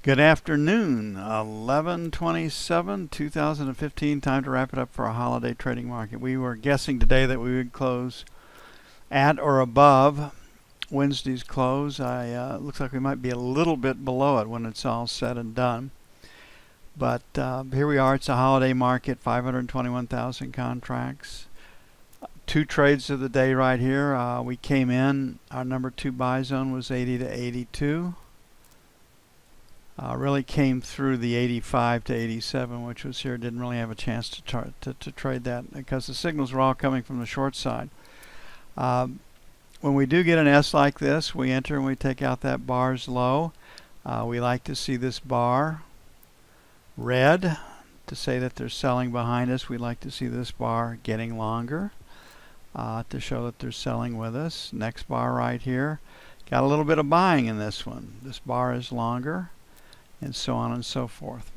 Good afternoon, 11/27/2015. Time to wrap it up for a holiday trading market. We were guessing today that we would close at or above Wednesday's close. Looks like we might be a little bit below it when it's all said and done. But here we are. It's a holiday market, 521,000 contracts. Two trades of the day right here. We came in. Our number two buy zone was 80 to 82. Really came through the 85 to 87, which was here. Didn't really have a chance to trade that because the signals were all coming from the short side. When we do get an S like this, we enter and we take out that bar's low. We like to see this bar red to say that they're selling behind us. We like to see this bar getting longer to show that they're selling with us. Next bar right here. Got a little bit of buying in this one. This bar is longer, and so on and so forth.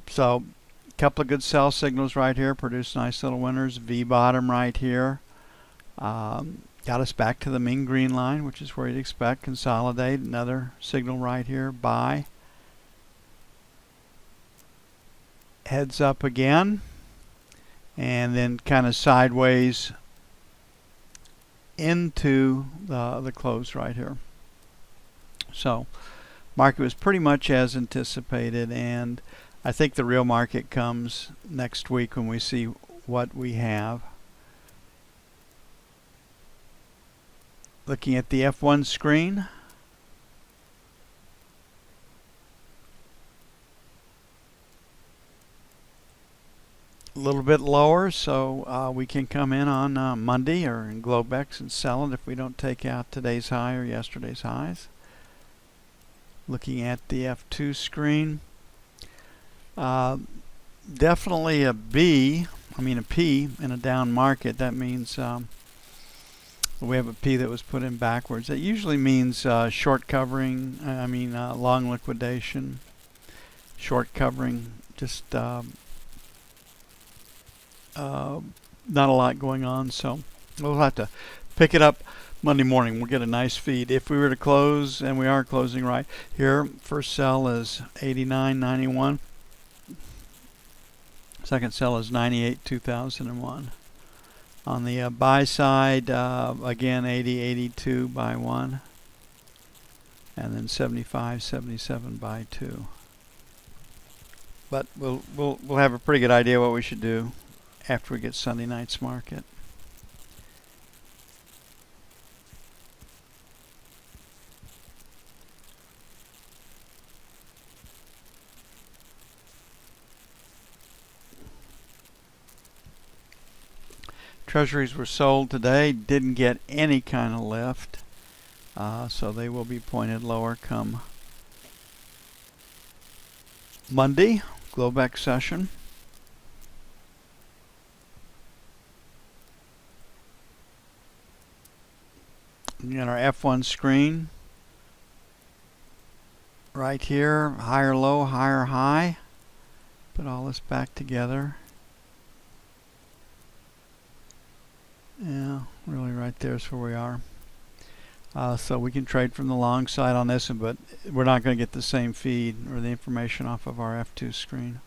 So a couple of good sell signals right here, produce nice little winners. V bottom right here. Got us back to the mean green line, which is where you'd expect. Consolidate, another signal right here, buy. Heads up again, and then kind of sideways into the close right here. So market was pretty much as anticipated, and I think the real market comes next week when we see what we have. Looking at the F1 screen, a little bit lower, so we can come in on Monday or in Globex and sell it if we don't take out today's high or yesterday's highs. Looking at the F2 screen, definitely a P in a down market. That means we have a P that was put in backwards. That usually means short covering, long liquidation. Short covering, just not a lot going on, so we'll have to pick it up Monday morning. We'll get a nice feed. If we were to close, and we are closing right here, first sell is 89.91. Second sell is 98.2001. On the buy side, again 80.82 buy one, and then 75.77 buy two. But we'll have a pretty good idea what we should do after we get Sunday night's market. Treasuries were sold today, didn't get any kind of lift, so they will be pointed lower come Monday, Globex session. Again, our F1 screen right here, higher low, higher high. Put all this back together. Yeah, really right there's where we are. So we can trade from the long side on this one, but we're not going to get the same feed or the information off of our F2 screen.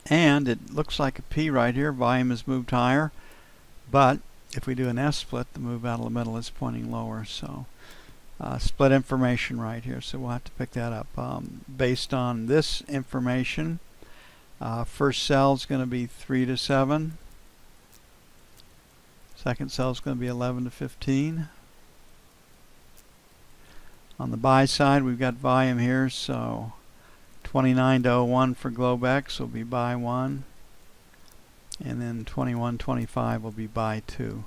And it looks like a P right here. Volume has moved higher, but if we do an S split, the move out of the middle is pointing lower. So split information right here, so we'll have to pick that up. Based on this information, first sell is going to be 3 to 7. Second sell is going to be 11 to 15. On the buy side, we've got volume here, so 29 to 01 for Globex will be buy 1, and then 21.25 will be buy 2.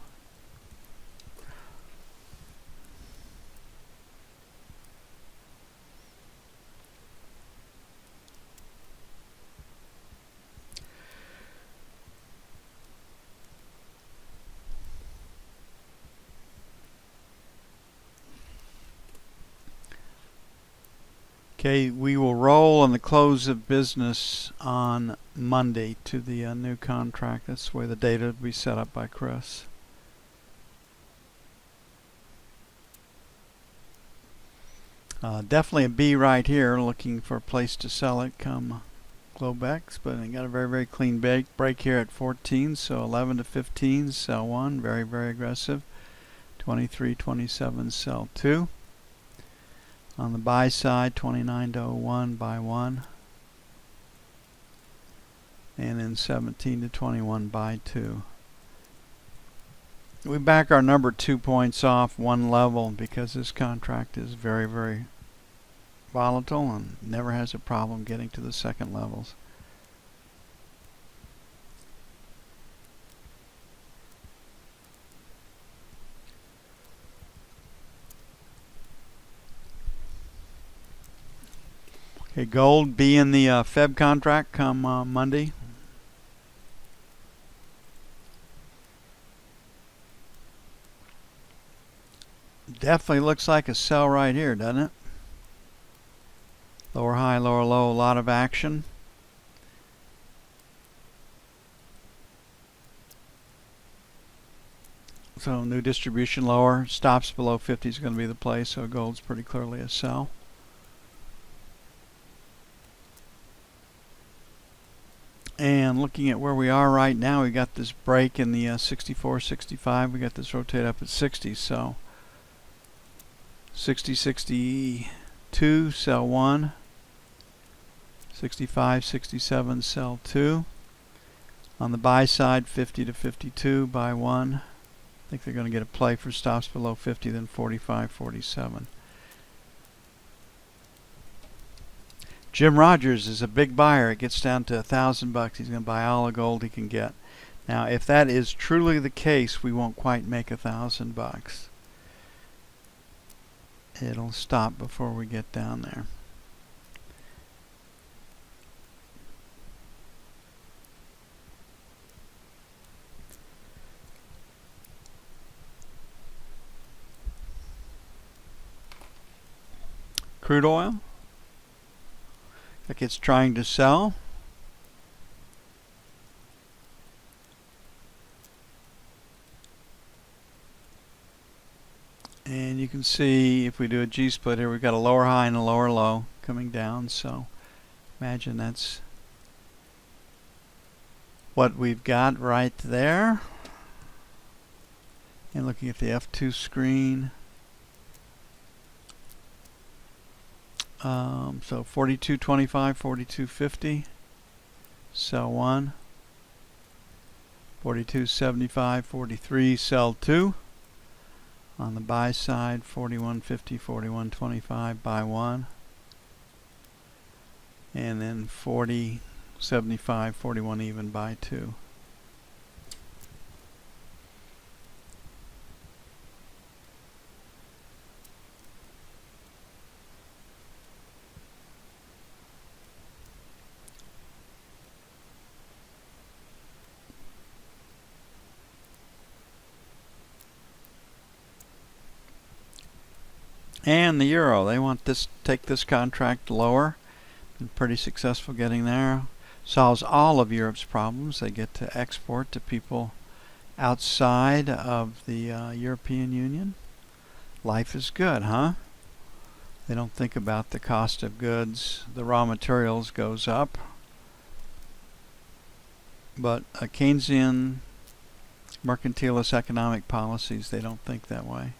Okay, we will roll on the close of business on Monday to the new contract. That's the way the data will be set up by Chris. Definitely a B right here, looking for a place to sell it come Globex, but I got a very, very clean break here at 14, so 11 to 15, sell 1, very, very aggressive. 23, 27, sell 2. On the buy side, 29 to 01, buy 1. And then 17 to 21, buy 2. We back our number 2 points off one level because this contract is very, very volatile and never has a problem getting to the second levels. Okay, gold be in the Feb contract come Monday. Definitely looks like a sell right here, doesn't it? Lower high, lower low, a lot of action. So new distribution lower, stops below 50 is going to be the play, so gold's pretty clearly a sell. And looking at where we are right now, we got this break in the 64, 65. We got this rotate up at 60, so 60, 62, sell 1. 65, 67, sell 2. On the buy side, 50 to 52, buy 1. I think they're going to get a play for stops below 50, then 45, 47. Jim Rogers is a big buyer. It gets down to $1,000. He's going to buy all the gold he can get. Now, if that is truly the case, we won't quite make $1,000. It'll stop before we get down there. Crude oil. Like it's trying to sell. And you can see if we do a G-split here, we've got a lower high and a lower low coming down. So imagine that's what we've got right there. And looking at the F2 screen. So 42.25, 42.50, sell 1. 42.75, 43, sell 2. On the buy side, 41.50, 41.25, buy 1. And then 40.75, 41 even, buy 2. And the euro, they want this, take this contract lower. Been pretty successful getting there. Solves all of Europe's problems. They get to export to people outside of the European Union. Life is good, huh? They don't think about the cost of goods. The raw materials goes up. But a Keynesian mercantilist economic policies, they don't think that way.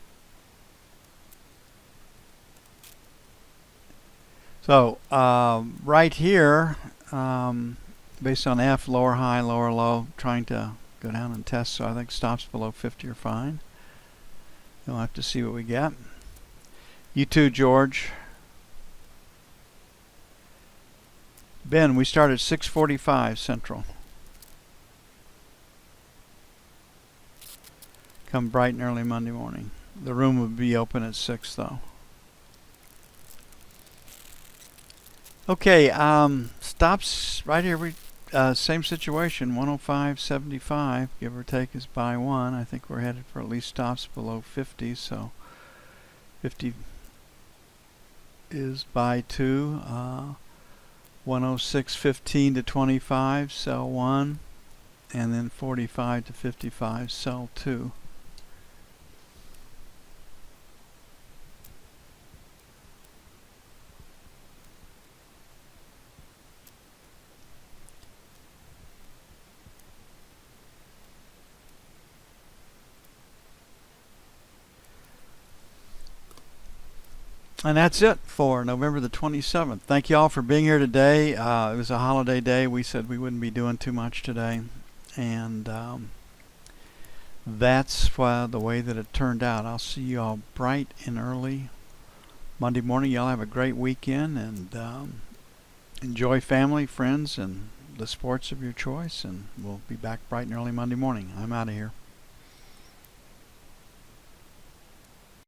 So right here, based on F, lower high, lower low, trying to go down and test. So I think stops below 50 are fine. You'll have to see what we get. You too, George. Ben, we start at 6:45 Central. Come bright and early Monday morning. The room will be open at 6 though. Okay, stops right here. Same situation, 105.75, give or take, is buy 1. I think we're headed for at least stops below 50, so 50 is buy 2. 106.15 to 25, sell 1, and then 45 to 55, sell 2. And that's it for November the 27th. Thank you all for being here today. It was a holiday day. We said we wouldn't be doing too much today. And that's the way that it turned out. I'll see you all bright and early Monday morning. Y'all have a great weekend and enjoy family, friends, and the sports of your choice. And we'll be back bright and early Monday morning. I'm out of here.